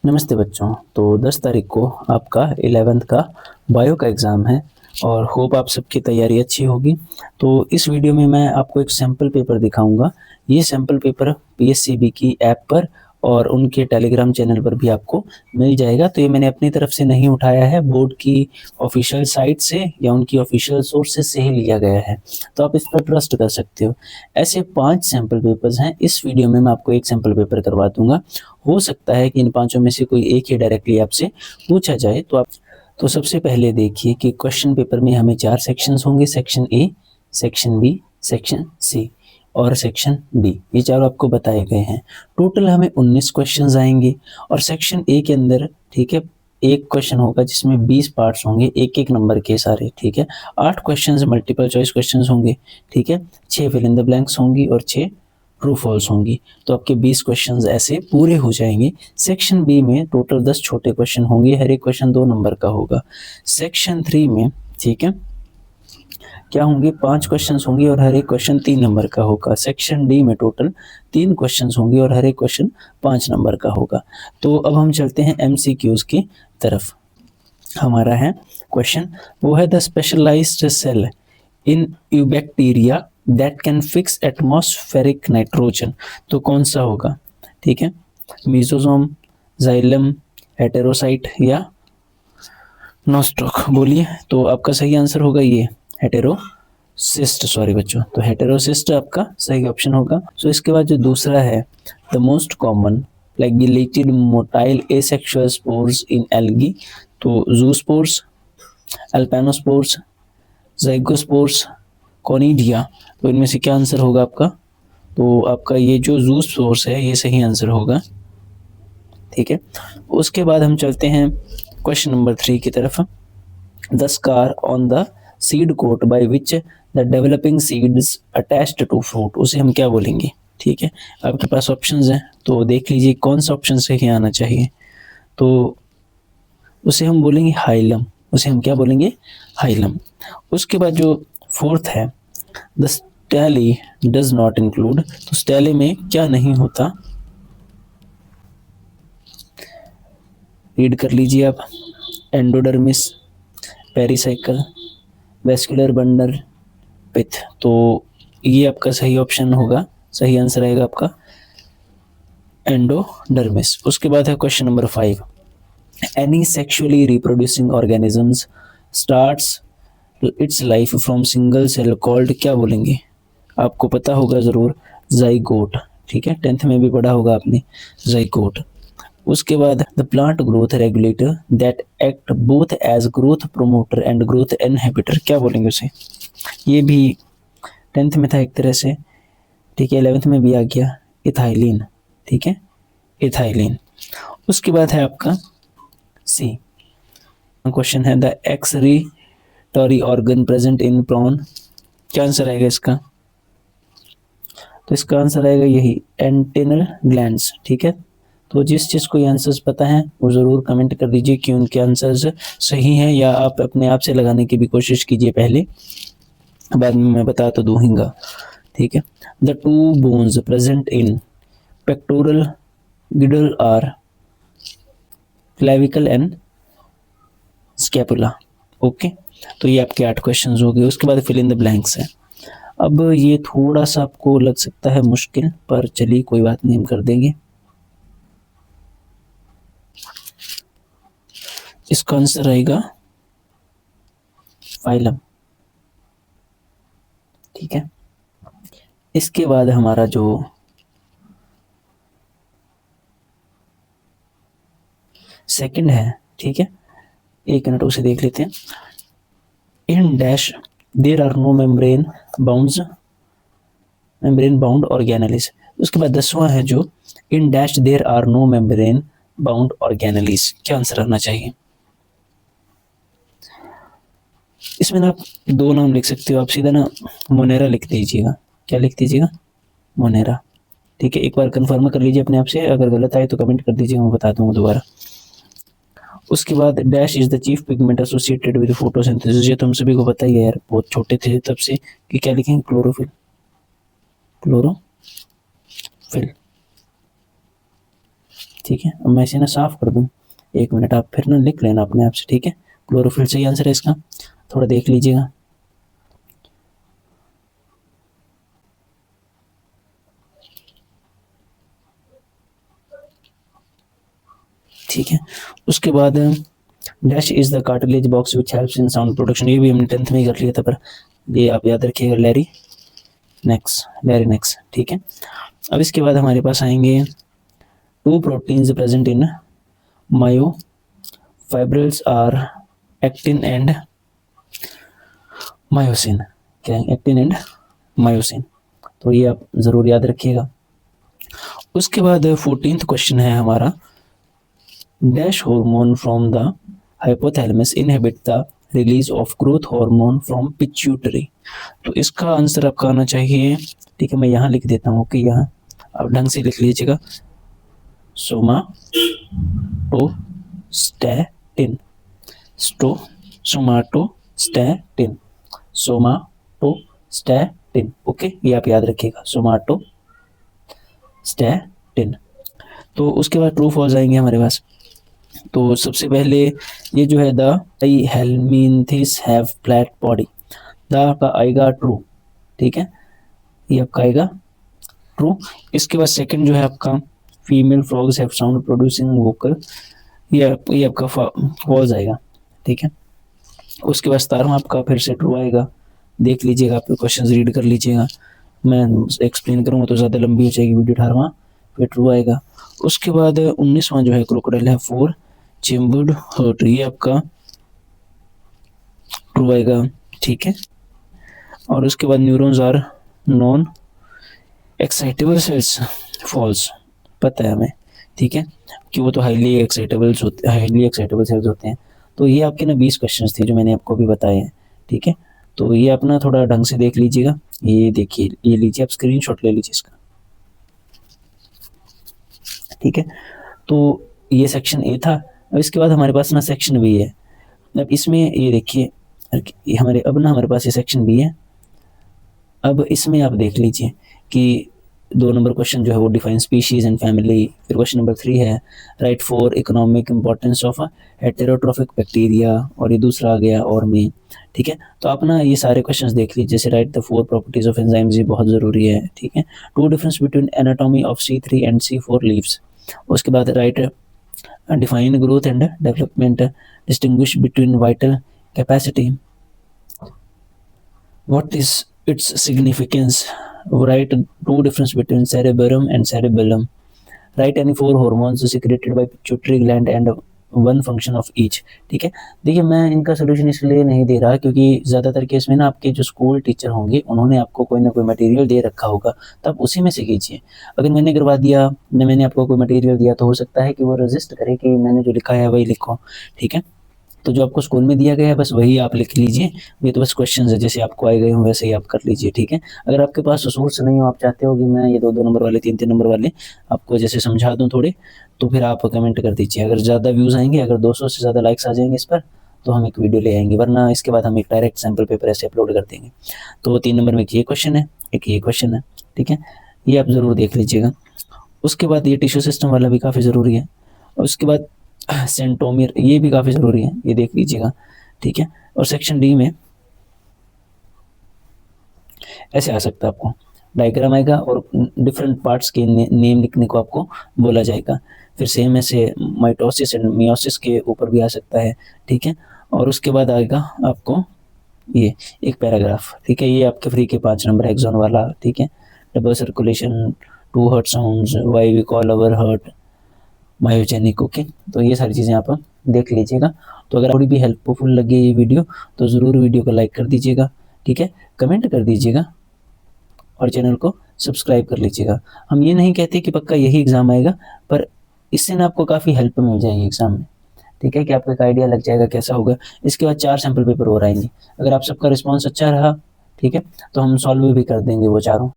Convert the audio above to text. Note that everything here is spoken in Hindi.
नमस्ते बच्चों। तो 10 तारीख को आपका 11th का बायो का एग्ज़ाम है और होप आप सबकी तैयारी अच्छी होगी। तो इस वीडियो में मैं आपको एक सैम्पल पेपर दिखाऊंगा। ये सैम्पल पेपर पीएससीबी की ऐप पर और उनके टेलीग्राम चैनल पर भी आपको मिल जाएगा। तो ये मैंने अपनी तरफ से नहीं उठाया है, बोर्ड की ऑफिशियल साइट से या उनकी ऑफिशियल सोर्सेज से ही लिया गया है, तो आप इस पर ट्रस्ट कर सकते हो। ऐसे 5 सैम्पल पेपर्स हैं। इस वीडियो में मैं आपको एक सैम्पल पेपर करवा दूंगा। हो सकता है कि इन पांचों में से कोई एक ही डायरेक्टली आपसे पूछा जाए। तो सबसे पहले देखिए कि क्वेश्चन पेपर में हमें 4 सेक्शंस होंगे, section A, section B, section C और सेक्शन डी। ये चारों आपको बताए गए हैं। टोटल हमें 19 क्वेश्चंस आएंगे और सेक्शन ए के अंदर, ठीक है, एक क्वेश्चन होगा जिसमें 20 पार्ट्स होंगे, एक एक नंबर के सारे, ठीक है। 8 क्वेश्चंस मल्टीपल चॉइस क्वेश्चंस होंगे, ठीक है। 6 फिल इन द ब्लैंक्स होंगी और 6 ट्रू फॉल्स होंगी। तो आपके 20 क्वेश्चंस ऐसे पूरे हो जाएंगे। सेक्शन बी में टोटल 10 छोटे क्वेश्चन होंगे, हर एक क्वेश्चन 2 नंबर का होगा। सेक्शन 3 में, ठीक है, क्या होंगे, 5 क्वेश्चंस होंगे और हर एक क्वेश्चन 3 नंबर का होगा। सेक्शन डी में टोटल 3 क्वेश्चंस होंगे और हर एक क्वेश्चन 5 नंबर का होगा। तो अब हम चलते हैं एमसीक्यूज की तरफ। हमारा है क्वेश्चन, वो है the specialised cell in eubacteria that can fix atmospheric nitrogen. तो कौन सा होगा, ठीक है, मीजोजोम, जाइलम, हेटेरोसाइट या नोस्टॉक। बोलिए। तो आपका सही आंसर होगा ये हेटेरोसिस्ट, सॉरी बच्चों, तो हेटेरोसिस्ट आपका सही ऑप्शन होगा। सो इसके बाद जो दूसरा है, the most common flagellated motile asexual spores in algae. तो जूस्पोर्स, अल्पेनोस्पोर्स, ज़ाइगोस्पोर्स, कोनिडिया। तो इनमें से क्या आंसर होगा आपका? तो आपका ये जो जूस्पोर्स है ये सही आंसर होगा, ठीक है। उसके बाद हम चलते हैं क्वेश्चन नंबर 3 की तरफ। The scar on the seed coat by which the developing seeds attached to fruit, उसे हम क्या बोलेंगे, ठीक है। आपके पास ऑप्शंस हैं, तो देख लीजिए कौन सा ऑप्शन सही आना चाहिए। तो उसे हम बोलेंगे हाइलम, उसे हम क्या बोलेंगे, हाइलम। उसके बाद जो फोर्थ है, द स्टेली डज नॉट इंक्लूड। तो स्टेली में क्या नहीं होता, रीड कर लीजिए आप। एंडोडर्मिस, पेरिसाइकल, वेस्कुलर बंडल, पिथ। तो ये आपका सही ऑप्शन होगा, सही आंसर आएगा आपका एंडोडर्मिस। उसके बाद है question number 5, any sexually reproducing organisms starts its life from single cell called, क्या बोलेंगे, आपको पता होगा जरूर, जाइगोट, ठीक है, 10th में भी पढ़ा होगा आपने, जाइगोट। उसके बाद the plant growth regulator that act both as growth promoter and growth inhibitor, क्या बोलेंगे उसे। ये भी 10th में था एक तरह से, ठीक है, 11th में भी आ गया, इथाइलिन, ठीक है, इथाइलिन। उसके बाद है आपका सी क्वेश्चन है, the excretory organ present in prawn, क्या आंसर आएगा इसका। तो इसका आंसर आएगा यही एंटेनल ग्लैंड्स, ठीक है। तो जिस चीज को ये आंसर्स पता है वो जरूर कमेंट कर दीजिए कि उनके आंसर्स सही हैं, या आप अपने आप से लगाने की भी कोशिश कीजिए पहले, बाद में मैं बता तो दूंगा, ठीक है। The two bones present in pectoral girdle are clavicle and scapula, okay. तो ये आपके 8 क्वेश्चंस हो गए। उसके बाद फिल इन द ब्लैंक्स है। अब ये थोड़ा सा आपको लग सकता है मुश्किल, पर चलिए कोई बात नहीं, हम कर देंगे। इसका आंसर आएगा फाइलम, ठीक है। इसके बाद हमारा जो सेकंड है, ठीक है, एक मिनट उसे देख लेते हैं। In dash there are no membrane bound organelles. उसके बाद 10वां है जो in dash there are no membrane bound organelles, क्या आंसर आना चाहिए। इसमें ना आप 2 नाम लिख सकते हो, आप सीधा ना मोनेरा लिख दीजिएगा। क्या लिख दीजिएगा, मोनेरा, ठीक है। एक बार कंफर्म कर लीजिए अपने आप से, अगर गलत आए तो कमेंट कर दीजिए, मैं बता दूंगा दोबारा। उसके बाद dash is the chief pigment associated with photosynthesis, ये तो हम सभी को पता ही है यार, बहुत छोटे थे तब से, कि क्या लिखेंगे, क्लोरोफिल, क्लोरोफिल, ठीक है, अब मैं इसे ना साफ कर दूं, 1 मिनट आप फिर ना लिख लेना अपने आप से, ठीक है। क्लोरोफिल सही आंसर है इसका, थोड़ा देख लीजिएगा। ठीक है, उसके बाद dash is the cartilage box which helps in sound production, ये भी हमने 10th में ही कर लिया था, पर ये आप याद रखिएगा, लैरिनेक्स, ठीक है। अब इसके बाद हमारे पास आएंगे 2 proteins present in myofibrils are actin and myosin, क्या है एक्टिन एंड मायोसिन, तो ये आप जरूर याद रखिएगा। उसके बाद 14th क्वेश्चन है हमारा, dash hormone from the hypothalamus inhibit the release of growth hormone from pituitary, तो इसका आंसर आपका आना चाहिए, ठीक है, मैं यहाँ लिख देता हूँ कि यहाँ आप ढंग से लिख लीजिएगा, सोमाटोस्टैटिन, सोमाटोस्टैटिन, ओके, ये आप याद रखिएगा, सोमाटोस्टैटिन। तो उसके बाद ट्रू फॉल्स आएंगे हमारे पास। तो सबसे पहले ये जो है, the helminths have flat body, the का आएगा ट्रू, ठीक है, ये आपका आएगा ट्रू। इसके बाद सेकंड जो है आपका, female frogs have sound producing vocal, ये आपका फॉल्स आएगा, ठीक है। उसके बाद 17वां आपका फिर से ट्रू आएगा, देख लीजिएगा, आप क्वेश्चन रीड कर लीजिएगा, मैं एक्सप्लेन करूँगा तो ज़्यादा लंबी हो जाएगी वीडियो। 18वां फिर ट्रू आएगा। उसके बाद 19वां जो है, क्रोकोडाइल है 4 चेम्बर्ड हर्ट, ये आपका ट्रू आएगा, ठीक है। और उसके बाद neurons are non excitable cells, false, पता है हमें, ठीक है, कि वो तो हाईली एक्साइटेबल सेल्स होते हैं। तो ये आपके ना 20 क्वेश्चंस थे जो मैंने आपको भी बताए हैं, ठीक है। तो ये आप ना थोड़ा ढंग से देख लीजिएगा, ये देखिए, ये लीजिए आप स्क्रीनशॉट ले लीजिए इसका, ठीक है। तो ये सेक्शन ए था। अब इसके बाद हमारे पास ना सेक्शन बी है। अब इसमें ये देखिए, हमारे पास ये सेक्शन बी है। अब इसमें आप देख लीजिए कि 2 नंबर क्वेश्चन जो है वो डिफाइन स्पीशीज एंड फैमिली, फिर क्वेश्चन नंबर 3 है right for economic importance of heterotrophic bacteria, और ये दूसरा आ गया और में, ठीक है। तो आप ना ये सारे क्वेश्चंस देख लीजिए, जैसे right the 4 properties of enzymes, ये बहुत ज़रूरी है, ठीक है। 2 difference between anatomy of C3 and C4 leaves. उसके बाद right define growth and development, distinguish between vital capacity, what is its significance, write 2 difference between cerebellum and cerebellum, write any 4 hormones secreted by pituitary gland and 1 function of each, ठीक है। देखिए, मैं इनका सोल्यूशन इसलिए नहीं दे रहा क्योंकि ज़्यादातर केस में ना आपके जो स्कूल टीचर होंगे उन्होंने आपको कोई ना कोई मटेरियल दे रखा होगा, तो आप उसी में से कीजिए। अगर मैंने करवा दिया, मैंने आपको कोई मटेरियल दिया, तो हो सकता है कि वो रजिस्ट करे कि मैंने जो लिखा है वही लिखो, ठीक है। तो जो आपको स्कूल में दिया गया है बस वही आप लिख लीजिए, ये तो बस क्वेश्चन है, जैसे आपको आए गए हो वैसे ही आप कर लीजिए, ठीक है। अगर आपके पास सोर्स नहीं हो, आप चाहते हो कि मैं ये 2-2 नंबर वाले 3-3 नंबर वाले आपको जैसे समझा दूं थोड़े, तो फिर आप कमेंट कर दीजिए। अगर ज़्यादा व्यूज़ आएंगे, अगर 200 से ज़्यादा लाइक्स आ जाएंगे इस पर, तो हम एक वीडियो ले आएंगे, वरना इसके बाद हम एक डायरेक्ट सैम्पल पेपर ऐसे अपलोड कर देंगे। तो 3 नंबर में एक ये क्वेश्चन है, एक ये क्वेश्चन है, ठीक है, ये आप ज़रूर देख लीजिएगा। उसके बाद ये टिश्यू सिस्टम वाला भी काफ़ी ज़रूरी है। और उसके बाद सेंटोमियर, ये भी काफ़ी ज़रूरी है, ये देख लीजिएगा, ठीक है। और सेक्शन डी में ऐसे आ सकता है, आपको डायग्राम आएगा और डिफरेंट पार्ट्स के नेम लिखने को आपको बोला जाएगा। फिर सेम ऐसे माइटोसिस एंड मियोसिस के ऊपर भी आ सकता है, ठीक है। और उसके बाद आएगा आपको ये एक पैराग्राफ, ठीक है, ये आपके फ्री के 5 नंबर एक्सॉन वाला, ठीक है। Double circulation, 2 heart sounds, why we call our heart myogenic, okay. तो ये सारी चीज़ें आप देख लीजिएगा। तो अगर थोड़ी भी हेल्पफुल लगे ये वीडियो, तो ज़रूर वीडियो को लाइक कर दीजिएगा, ठीक है, कमेंट कर दीजिएगा और चैनल को सब्सक्राइब कर लीजिएगा। हम ये नहीं कहते कि पक्का यही एग्ज़ाम आएगा, पर इससे ना आपको काफ़ी हेल्प मिल जाएगी एग्ज़ाम में, ठीक है, कि आपको एक आइडिया लग जाएगा कैसा होगा। इसके बाद 4 सैम्पल पेपर और आएंगे। अगर आप सबका रिस्पॉन्स अच्छा रहा, ठीक है, तो हम सॉल्व भी कर देंगे वो चारों,